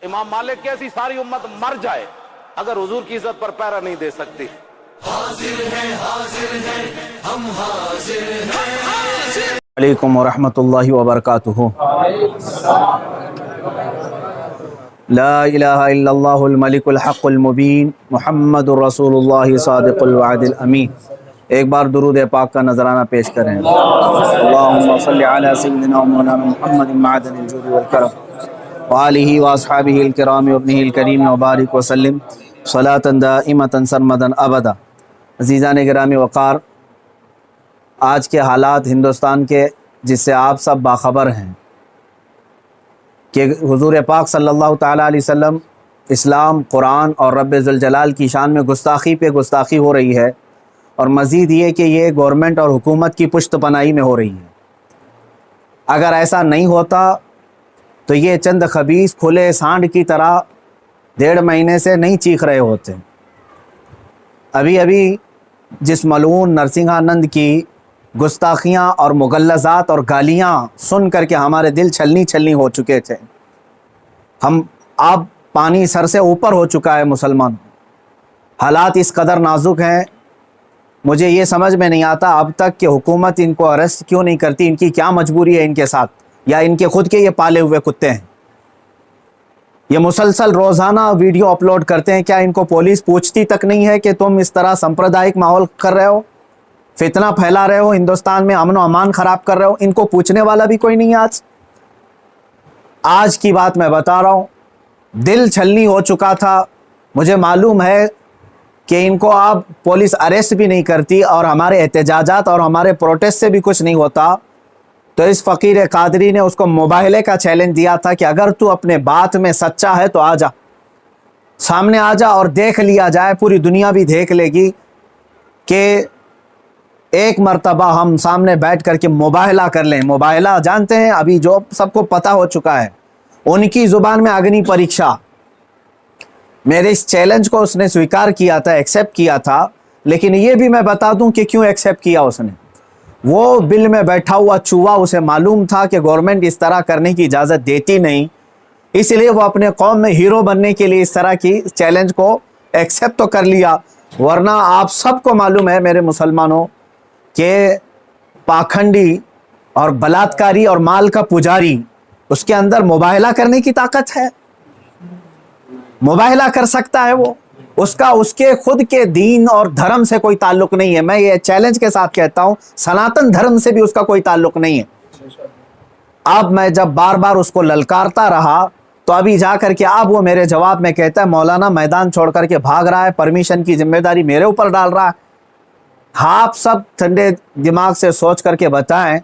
इमाम मालिक की ऐसी सारी उम्मत मर जाए अगर हुजूर की इज्जत पर पैरा नहीं दे सकती। हाजिर है हम हाजिर हैं। अलैकुम वरहमतुल्लाहि वबरकातुहू। ला इलाहा इल्लल्लाहुल मलिकुल हक़्क़ुल मुबीन मुहम्मदुर रसूलुल्लाह सादिक़ुल वअदिल अमीन। एक बार दुरूद पाक का नजराना पेश करें। अल्लाहुम्मा सल्लि अला सय्यिदिना मौलाना मुहम्मद मअदनिल जूदि वल करम व आलिहि व अस्हाबिहिल किराम व इब्निहिल करीम व बारिक व सल्लिम सलातन दाइमतन सरमदन अबदा। अज़ीज़ान गिरामी वक़ार, आज के हालात हिंदुस्तान के जिससे आप सब बाखबर हैं कि हुज़ूर पाक सल्लल्लाहु ताला अलैहि वसल्लम, इस्लाम, कुरान और रब्बे ज़ुल जलाल की शान में गुस्ताखी पे गुस्ताखी हो रही है, और मज़ीद ये कि ये गवर्नमेंट और हुकूमत की पुश्त पनाही में हो रही है। अगर ऐसा नहीं होता तो ये चंद खबीस खुले सांड की तरह 1.5 महीने से नहीं चीख रहे होते। अभी अभी जिस मलऊन नरसिंहानंद की गुस्ताखियाँ और मुगल्लज़ात और गालियाँ सुन करके हमारे दिल छलनी छलनी हो चुके थे। अब पानी सर से ऊपर हो चुका है मुसलमान। हालात इस कदर नाजुक हैं, मुझे ये समझ में नहीं आता अब तक कि हुकूमत इनको अरेस्ट क्यों नहीं करती। इनकी क्या मजबूरी है इनके साथ, या इनके खुद के ये पाले हुए कुत्ते हैं? ये मुसलसल रोज़ाना वीडियो अपलोड करते हैं, क्या इनको पुलिस पूछती तक नहीं है कि तुम इस तरह सांप्रदायिक माहौल कर रहे हो, फितना फैला रहे हो, हिंदुस्तान में अमन व अमान ख़राब कर रहे हो? इनको पूछने वाला भी कोई नहीं है। आज की बात मैं बता रहा हूँ, दिल छलनी हो चुका था। मुझे मालूम है कि इनको अब पुलिस अरेस्ट भी नहीं करती और हमारे एहतजाजात और हमारे प्रोटेस्ट से भी कुछ नहीं होता। तो इस फ़कीर कादरी ने उसको मुबाहले का चैलेंज दिया था कि अगर तू अपने बात में सच्चा है तो आ जा, सामने आ जा और देख लिया जाए, पूरी दुनिया भी देख लेगी कि एक मर्तबा हम सामने बैठ करके मुबाहला कर लें। मुबाहला जानते हैं, अभी जो सबको पता हो चुका है, उनकी ज़ुबान में अग्नि परीक्षा। मेरे इस चैलेंज को उसने स्वीकार किया था, एक्सेप्ट किया था, लेकिन ये भी मैं बता दूं कि क्यों एक्सेप्ट किया उसने। वो बिल में बैठा हुआ चूहा, उसे मालूम था कि गवर्नमेंट इस तरह करने की इजाज़त देती नहीं, इसलिए वो अपने कौम में हीरो बनने के लिए इस तरह की चैलेंज को एक्सेप्ट तो कर लिया। वरना आप सबको मालूम है मेरे मुसलमानों कि पाखंडी और बलात्कारी और माल का पुजारी, उसके अंदर मुबाहला करने की ताकत है, मुबाहला कर सकता है वो। उसका उसके खुद के दीन और धर्म से कोई ताल्लुक नहीं है। मैं ये चैलेंज के साथ कहता हूं, सनातन धर्म से भी उसका कोई ताल्लुक नहीं है। अब मैं जब बार बार उसको ललकारता रहा तो अभी जा करके अब वो मेरे जवाब में कहता है, मौलाना मैदान छोड़ करके भाग रहा है, परमिशन की जिम्मेदारी मेरे ऊपर डाल रहा है। आप सब ठंडे दिमाग से सोच करके बताएं,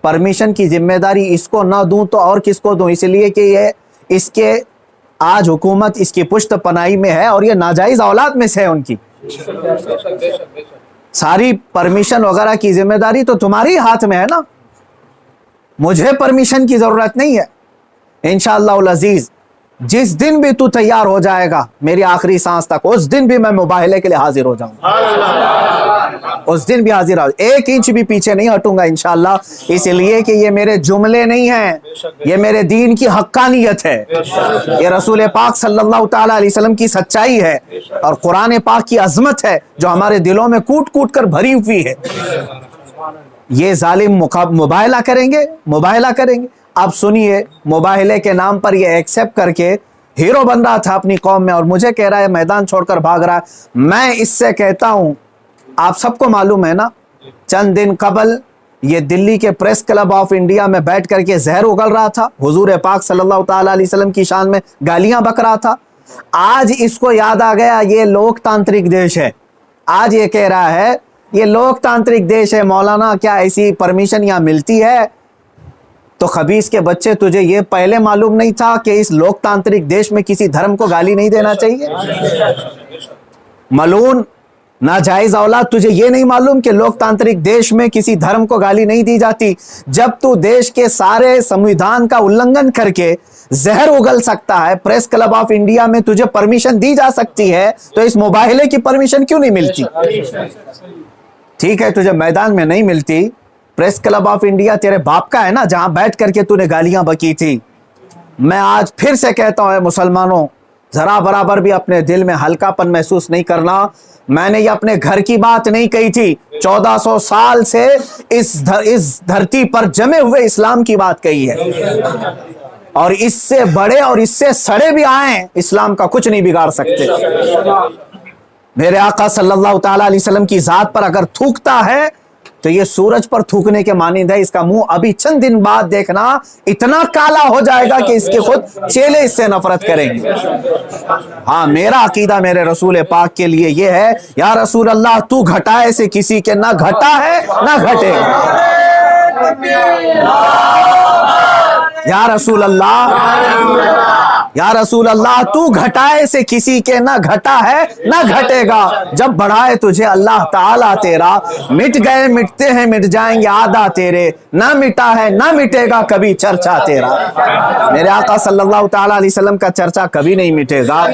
परमिशन की जिम्मेदारी इसको ना दूं तो और किसको दूं? इसलिए कि ये इसके आज हुकूमत इसकी पुश्त पनाही में है और ये नाजायज औलाद में से है उनकी। सारी परमिशन वगैरह की जिम्मेदारी तो तुम्हारी हाथ में है ना, मुझे परमिशन की जरूरत नहीं है। इंशाअल्लाह अज़ीज, जिस दिन भी तू तैयार हो जाएगा मेरी आखिरी सांस तक, उस दिन भी मैं मुबाहले के लिए हाजिर हो जाऊंगा, उस दिन भी हाजिर हो, 1 इंच भी पीछे नहीं हटूंगा इंशाअल्लाह। इसलिए कि ये मेरे जुमले नहीं हैं, ये मेरे दीन की हक्कानियत है, ये रसूल पाक सल्लल्लाहु ताला अलैहि वसल्लम की सच्चाई है और कुरान पाक की अजमत है जो हमारे दिलों में कूट कूट कर भरी हुई है। ये जालिम मुबाहला करेंगे, मुबाहला करेंगे। अब सुनिए, मुबाहले के नाम पर ये एक्सेप्ट करके हीरो बन रहा था अपनी कौम में और मुझे कह रहा है मैदान छोड़कर भाग रहा है। मैं इससे कहता हूं, आप सबको मालूम है ना, चंद दिन कबल ये दिल्ली के प्रेस क्लब ऑफ इंडिया में बैठ करके जहर उगल रहा था, हुजूर पाक सल्लल्लाहु ताला अलैहि वसल्लम की शान में गालियां बक रहा था। आज इसको याद आ गया ये लोकतांत्रिक देश है। आज ये कह रहा है ये लोकतांत्रिक देश है, मौलाना क्या ऐसी परमिशन यहाँ मिलती है? तो खबीस के बच्चे, तुझे ये पहले मालूम नहीं था कि इस लोकतांत्रिक देश में किसी धर्म को गाली नहीं देना चाहिए? मलून नाजायज औलाद, तुझे ये नहीं मालूम कि लोकतांत्रिक देश में किसी धर्म को गाली नहीं दी जाती? जब तू देश के सारे संविधान का उल्लंघन करके जहर उगल सकता है, प्रेस क्लब ऑफ इंडिया में तुझे परमिशन दी जा सकती है, तो इस मुबाहले की परमिशन क्यों नहीं मिलती? ठीक है, तुझे मैदान में नहीं मिलती, प्रेस क्लब ऑफ इंडिया तेरे बाप का है ना, जहां बैठ करके तूने गालियां बकी थी। मैं आज फिर से कहता हूं मुसलमानों, जरा बराबर भी अपने दिल में हल्कापन महसूस नहीं करना। मैंने ये अपने घर की बात नहीं कही थी, 1400 साल से इस धरती पर जमे हुए इस्लाम की बात कही है, और इससे बड़े और इससे सड़े भी आए इस्लाम का कुछ नहीं बिगाड़ सकते। मेरे आका सल्लल्लाहु ताला अलैहि वसल्लम की जात पर अगर थूकता है तो ये सूरज पर थूकने के मानिंद है। इसका मुंह अभी चंद दिन बाद देखना इतना काला हो जाएगा कि इसके खुद चेले इससे नफरत करेंगे। हाँ, मेरा अकीदा मेरे रसूल पाक के लिए ये है, या रसूल अल्लाह तू घटाए से किसी के ना घटा है ना घटे। या रसूल अल्लाह, या रसूल अल्लाह तू घटाए से किसी के ना घटा है ना घटेगा। जब बढ़ाए तुझे अल्लाह ताला तेरा, मिट गए मिटते हैं मिट जाएंगे आदा तेरे, ना मिटा है ना मिटेगा कभी चर्चा तेरा। मेरे आका सल्लल्लाहु ताला अलैहि वसल्लम का चर्चा कभी नहीं मिटेगा।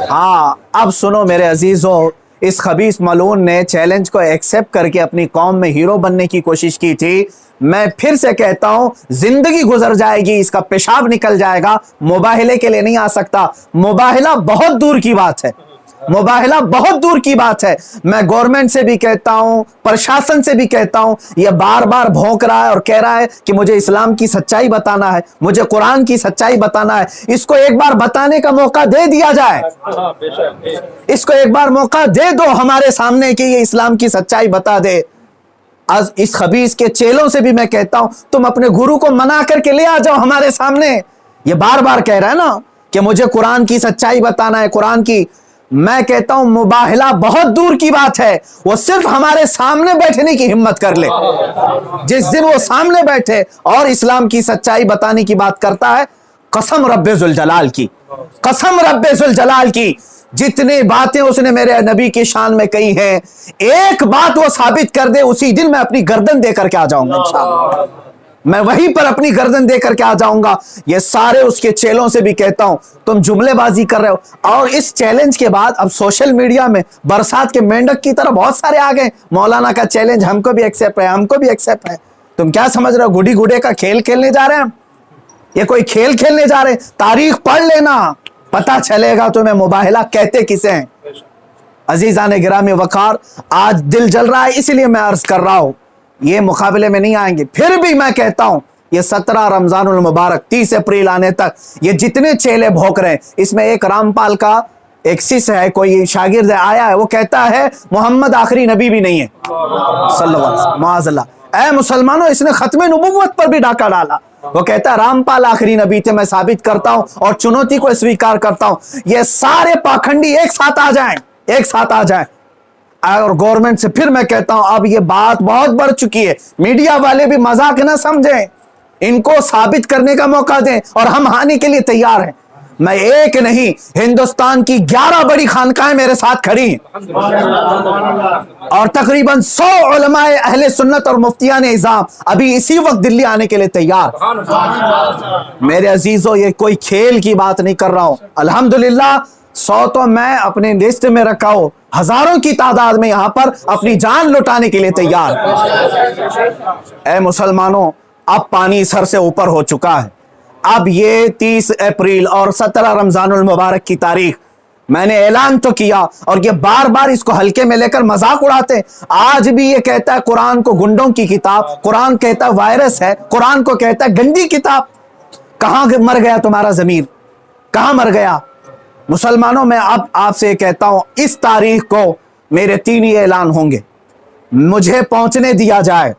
हाँ, अब सुनो मेरे अजीजों, इस खबीस मलून ने चैलेंज को एक्सेप्ट करके अपनी कौम में हीरो बनने की कोशिश की थी। मैं फिर से कहता हूं, जिंदगी गुजर जाएगी, इसका पेशाब निकल जाएगा, मुबाहिले के लिए नहीं आ सकता। मुबाहिला बहुत दूर की बात है, मुबाहिला बहुत दूर की बात है। मैं गवर्नमेंट से भी कहता हूं, प्रशासन से भी कहता हूं, यह बार बार भौंक रहा है और कह रहा है कि मुझे इस्लाम की सच्चाई बताना है, मुझे कुरान की सच्चाई बताना है। इसको एक बार बताने का मौका दे दिया जाए, इसको एक बार मौका दे दो हमारे सामने कि ये इस्लाम की सच्चाई बता दे। आज इस खबीस के चेलों से भी मैं कहता हूं, तुम अपने गुरु को मना करके ले आ जाओ हमारे सामने। ये बार बार कह रहा है ना कि मुझे कुरान की सच्चाई बताना है, कुरान की। मैं कहता हूं मुबाहिला बहुत दूर की बात है, वो सिर्फ हमारे सामने बैठने की हिम्मत कर ले। जिस दिन वो सामने बैठे और इस्लाम की सच्चाई बताने की बात करता है, कसम रब्बे जुल जलाल की, कसम रब्बे जुल जलाल की, जितनी बातें उसने मेरे नबी की शान में कही हैं, एक बात वो साबित कर दे, उसी दिन मैं अपनी गर्दन दे करके आ जाऊंगा इंशाअल्लाह। मैं वहीं पर अपनी गर्दन दे करके आ जाऊंगा। ये सारे उसके चेलों से भी कहता हूं, तुम जुमलेबाजी कर रहे हो। और इस चैलेंज के बाद अब सोशल मीडिया में बरसात के मेंढक की तरह बहुत सारे आ गए, मौलाना का चैलेंज हमको भी एक्सेप्ट है, हमको भी एक्सेप्ट है। तुम क्या समझ रहे हो, गुडी गुडे का खेल खेलने जा रहे हैं? ये कोई खेल खेलने जा रहे हैं? तारीख पढ़ लेना, पता चलेगा तुम्हें मुबाहिला कहते किसे हैं। अजीजान गिरामी वकार, आज दिल जल रहा है इसलिए मैं अर्ज कर रहा हूं, ये मुकाबले में नहीं आएंगे। फिर भी मैं कहता हूं, ये 17 रमजानुल मुबारक 30 अप्रैल आने तक ये जितने चेले भौंक रहे हैं, इसमें एक रामपाल का एक शिष्य है, कोई शागिर्द आया है, वो कहता है मोहम्मद आखिरी नबी भी नहीं है सल्लल्लाहु अलैहि वसल्लम। माअज़ल्लाह। ऐ मुसलमानों, इसने खत्मे नबुव्वत पर भी डाका डाला। वो कहता है रामपाल आखिरी नबी थे, मैं साबित करता हूं और चुनौती को स्वीकार करता हूं। ये सारे पाखंडी एक साथ आ जाएं, एक साथ आ जाएं। और गवर्नमेंट से फिर मैं कहता हूं, अब ये बात बहुत बढ़ चुकी है, मीडिया वाले भी मजाक ना समझें, इनको साबित करने का मौका दें और हम हानि के लिए तैयार हैं। मैं एक नहीं, हिंदुस्तान की 11 बड़ी खानकाएं मेरे साथ खड़ी हैं और तकरीबन 100 उलमाए अहले सुन्नत और मुफ्तियान इज़ाम अभी इसी वक्त दिल्ली आने के लिए तैयार। मेरे अजीजों, ये कोई खेल की बात नहीं कर रहा हूं। अल्हम्दुलिल्लाह 100 तो मैं अपने लिस्ट में रखा हूं, हजारों की तादाद में यहां पर अपनी जान लुटाने के लिए तैयार। ऐ मुसलमानों, अब पानी सर से ऊपर हो चुका है। अब ये 30 अप्रैल और 17 रमजानुल मुबारक की तारीख मैंने ऐलान तो किया, और ये बार बार इसको हल्के में लेकर मजाक उड़ाते। आज भी ये कहता है कुरान को गुंडों की किताब, कुरान कहता है वायरस है, कुरान को कहता है गंदी किताब। कहां मर गया तुम्हारा जमीर, कहां मर गया? मुसलमानों, मैं अब आपसे कहता हूं, इस तारीख को मेरे 3 ही ऐलान होंगे, मुझे पहुंचने दिया जाए,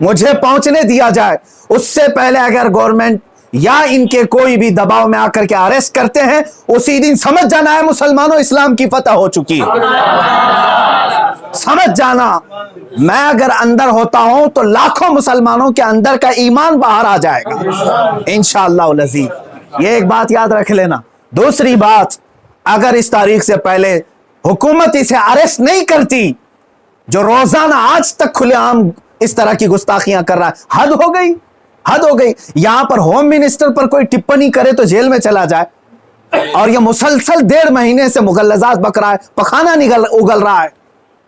मुझे पहुंचने दिया जाए। उससे पहले अगर गवर्नमेंट या इनके कोई भी दबाव में आकर के अरेस्ट करते हैं, उसी दिन समझ जाना है मुसलमानों, इस्लाम की फतह हो चुकी है। समझ जाना, मैं अगर अंदर होता हूं तो लाखों मुसलमानों के अंदर का ईमान बाहर आ जाएगा इंशाअल्लाह अज़ीज़। ये एक बात याद रख लेना। दूसरी बात, अगर इस तारीख से पहले हुकूमत इसे अरेस्ट नहीं करती, जो रोजाना आज तक खुलेआम इस तरह की गुस्ताखियां कर रहा है, हद हो गई, हद हो गई। यहां पर होम मिनिस्टर पर कोई टिप्पणी करे तो जेल में चला जाए, और यह मुसलसल 1.5 महीने से मुगल्लजात बक रहा है, पखाना उगल रहा है,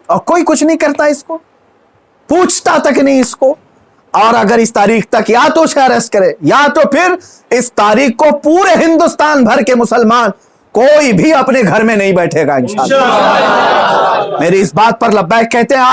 और कोई कुछ नहीं करता, इसको पूछता तक नहीं इसको। اور اگر اس تاریخ تک یا تو اسے اریسٹ کرے یا تو پھر اس تاریخ کو پورے ہندوستان بھر کے مسلمان کوئی بھی اپنے گھر میں نہیں بیٹھے گا انشاءاللہ. میری اس بات پر لبیک کہتے ہیں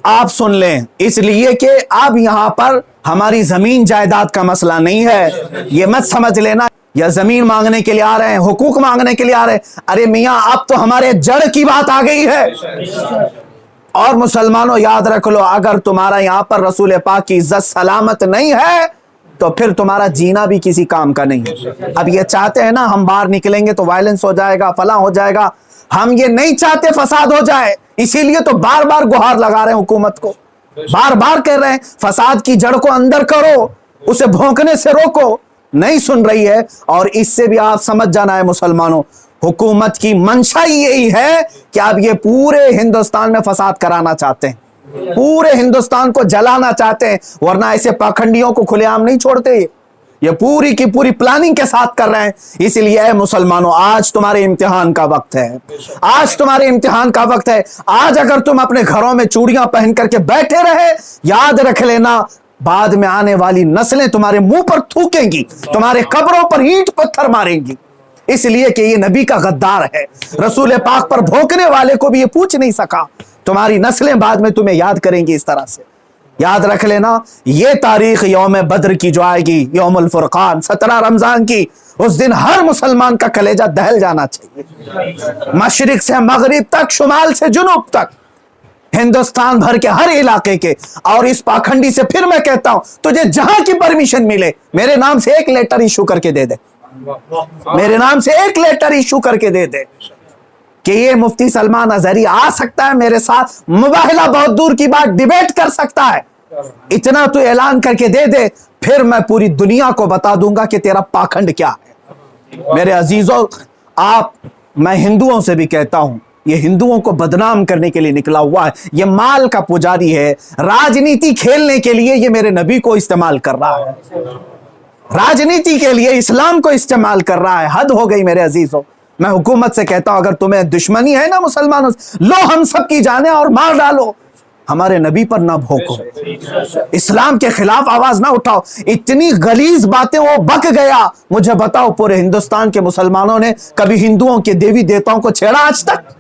آپ سن لیں، اس لیے کہ اب یہاں پر ہماری زمین جائیداد کا مسئلہ نہیں ہے. یہ مت سمجھ لینا یا زمین مانگنے کے لیے آ رہے ہیں، حقوق مانگنے کے لیے آ رہے ہیں. ارے میاں اب تو ہمارے جڑ کی بات آ گئی ہے. اور مسلمانوں یاد رکھ لو، اگر تمہارا یہاں پر رسول پاک کی عزت سلامت نہیں ہے تو پھر تمہارا جینا بھی کسی کام کا نہیں ہے. اب یہ چاہتے ہیں نا ہم باہر نکلیں گے تو وائلنس ہو جائے گا، فلاں ہو جائے گا. ہم یہ نہیں چاہتے فساد ہو جائے، اسی لیے تو بار بار گہار لگا رہے ہیں حکومت کو، بار بار کہہ رہے ہیں فساد کی جڑ کو اندر کرو، اسے بھونکنے سے روکو. نہیں سن رہی ہے. اور اس سے بھی آپ سمجھ جانا ہے مسلمانوں، حکومت کی منشا یہی ہے کہ آپ یہ پورے ہندوستان میں فساد کرانا چاہتے ہیں، پورے ہندوستان کو جلانا چاہتے ہیں، ورنہ ایسے پاکھنڈیوں کو کھلے عام نہیں چھوڑتے. یہ پوری کی پوری پلاننگ کے ساتھ کر رہے ہیں. اس لیے اے مسلمانوں، آج تمہارے امتحان کا وقت ہے، آج تمہارے امتحان کا وقت ہے. آج اگر تم اپنے گھروں میں چوڑیاں پہن کر کے بیٹھے رہے، یاد رکھ لینا بعد میں آنے والی نسلیں تمہارے منہ پر تھوکیں گی، تمہارے قبروں پر اینٹ پتھر ماریں گی. اس لیے کہ یہ نبی کا غدار ہے، رسول پاک پر بھونکنے والے کو بھی یہ پوچھ نہیں سکا. تمہاری نسلیں بعد میں تمہیں یاد کریں گی اس طرح سے. یاد رکھ لینا یہ تاریخ یوم بدر کی جو آئے گی، یوم الفرقان 17 رمضان کی، اس دن ہر مسلمان کا کلیجہ دہل جانا چاہیے. مشرق سے مغرب تک، شمال سے جنوب تک، ہندوستان بھر کے ہر علاقے کے. اور اس پاکھنڈی سے پھر میں کہتا ہوں، تجھے جہاں کی پرمیشن ملے میرے نام سے ایک لیٹر ایشو کر کے دے دے، میرے نام سے ایک لیٹر ایشو کر کے دے دے کہ یہ مفتی سلمان اظہری آ سکتا ہے میرے ساتھ، مباہلہ بہت دور کی بات، ڈیبیٹ کر سکتا ہے. اتنا تو اعلان کر کے دے دے، پھر میں پوری دنیا کو بتا دوں گا کہ تیرا پاکھنڈ کیا ہے. میرے عزیزوں، میں ہندوؤں سے بھی کہتا ہوں، یہ ہندوؤں کو بدنام کرنے کے لیے نکلا ہوا ہے، یہ مال کا پجاری ہے، راجنیتی کھیلنے کے لیے یہ میرے نبی کو استعمال کر رہا ہے، راجنیتی کے لیے اسلام کو استعمال کر رہا ہے. حد ہو گئی میرے عزیزوں. میں حکومت سے کہتا ہوں اگر تمہیں دشمنی ہے نا مسلمانوں سے، لو ہم سب کی جانیں اور مار ڈالو، ہمارے نبی پر نہ بھوکو، اسلام کے خلاف آواز نہ اٹھاؤ. اتنی غلیظ باتیں وہ بک گیا. مجھے بتاؤ پورے ہندوستان کے مسلمانوں نے کبھی ہندوؤں کے دیوی دیوتاؤں کو چھیڑا آج تک؟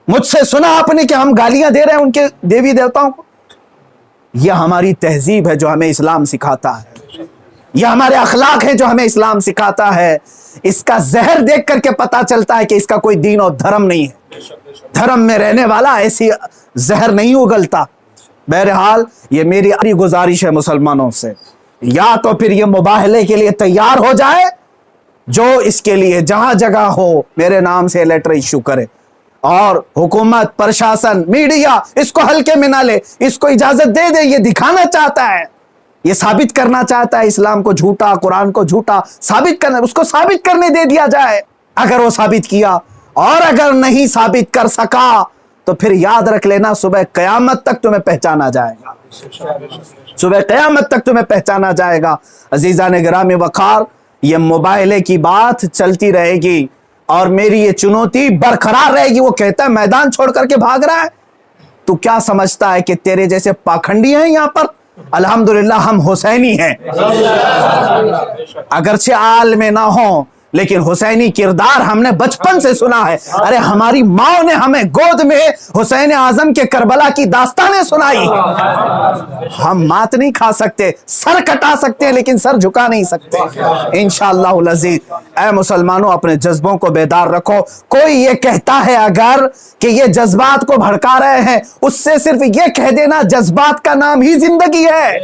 مجھ سے سنا آپ نے کہ ہم گالیاں دے رہے ہیں ان کے دیوی دیوتاؤں کو؟ یہ ہماری تہذیب ہے جو ہمیں اسلام سکھاتا ہے، یہ ہمارے اخلاق ہیں جو ہمیں اسلام سکھاتا ہے. اس کا زہر دیکھ کر کے پتا چلتا ہے کہ اس کا کوئی دین اور دھرم نہیں ہے. دھرم میں رہنے والا ایسی زہر نہیں اگلتا. بہرحال یہ میری گزارش ہے مسلمانوں سے، یا تو پھر یہ مباہلے کے لیے تیار ہو جائے، جو اس کے لیے جہاں جگہ ہو میرے نام سے لیٹر ایشو کرے، اور حکومت، پرشاسن، میڈیا اس کو ہلکے میں نہ لے، اس کو اجازت دے دے. یہ دکھانا چاہتا ہے، یہ ثابت کرنا چاہتا ہے اسلام کو جھوٹا، قرآن کو جھوٹا ثابت کرنا، اس کو ثابت کرنے دے دیا جائے. اگر وہ ثابت کیا، اور اگر نہیں ثابت کر سکا تو پھر یاد رکھ لینا صبح قیامت تک تمہیں پہچانا جائے گا، صبح قیامت تک تمہیں پہچانا جائے گا. عزیزان گرامی وقار، یہ مباہلے کی بات چلتی رہے گی اور میری یہ چنوتی برقرار رہے گی. وہ کہتا ہے میدان چھوڑ کر کے بھاگ رہا ہے، تو کیا سمجھتا ہے کہ تیرے جیسے پاکھنڈی ہیں یہاں پر؟ الحمدللہ ہم حسینی ہیں، اگرچہ آل میں نہ ہوں لیکن حسینی کردار ہم نے بچپن سے سنا ہے. ارے ہماری ماں نے ہمیں گود میں حسین اعظم کے کربلا کی داستانیں سنائی. ہم مات نہیں کھا سکتے، سر کٹا سکتے ہیں لیکن سر جھکا نہیں سکتے انشاءاللہ العزیز. اے مسلمانوں، اپنے جذبوں کو بیدار رکھو. کوئی یہ کہتا ہے اگر کہ یہ جذبات کو بھڑکا رہے ہیں، اس سے صرف یہ کہہ دینا جذبات کا نام ہی زندگی ہے.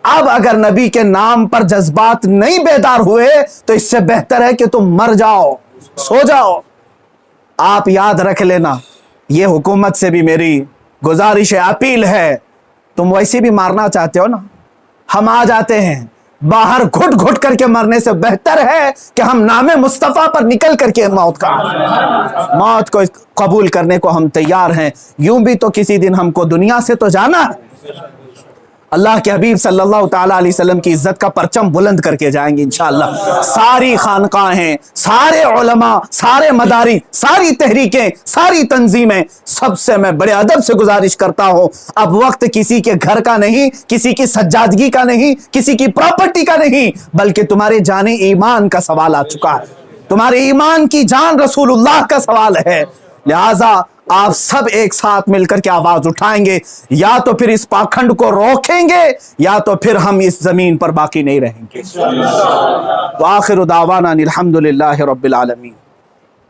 اب اگر نبی کے نام پر جذبات نہیں بیدار ہوئے تو اس سے بہتر ہے کہ تم مر جاؤ، سو جاؤ. آپ یاد رکھ لینا، یہ حکومت سے بھی میری گزارش ہے، اپیل ہے. تم ویسے بھی مارنا چاہتے ہو نا، ہم آ جاتے ہیں. باہر گھٹ گھٹ کر کے مرنے سے بہتر ہے کہ ہم نام مصطفیٰ پر نکل کر کے موت کو قبول کرنے کو ہم تیار ہیں. یوں بھی تو کسی دن ہم کو دنیا سے تو جانا ہے. اللہ کے حبیب صلی اللہ تعالیٰ علیہ وسلم کی عزت کا پرچم بلند کر کے جائیں گے انشاءاللہ۔ ساری خانقاہیں، سارے علماء، سارے مدارس، ساری تحریکیں، ساری تنظیمیں، سب سے میں بڑے ادب سے گزارش کرتا ہوں، اب وقت کسی کے گھر کا نہیں، کسی کی سجادگی کا نہیں، کسی کی پراپرٹی کا نہیں، بلکہ تمہارے جان ایمان کا سوال آ چکا ہے، تمہارے ایمان کی جان رسول اللہ کا سوال ہے۔ لہٰذا آپ سب ایک ساتھ مل کر کے آواز اٹھائیں گے، یا تو پھر اس پاکھنڈ کو روکیں گے یا تو پھر ہم اس زمین پر باقی نہیں رہیں گے۔ وآخر دعوانا الحمدللہ رب العالمین۔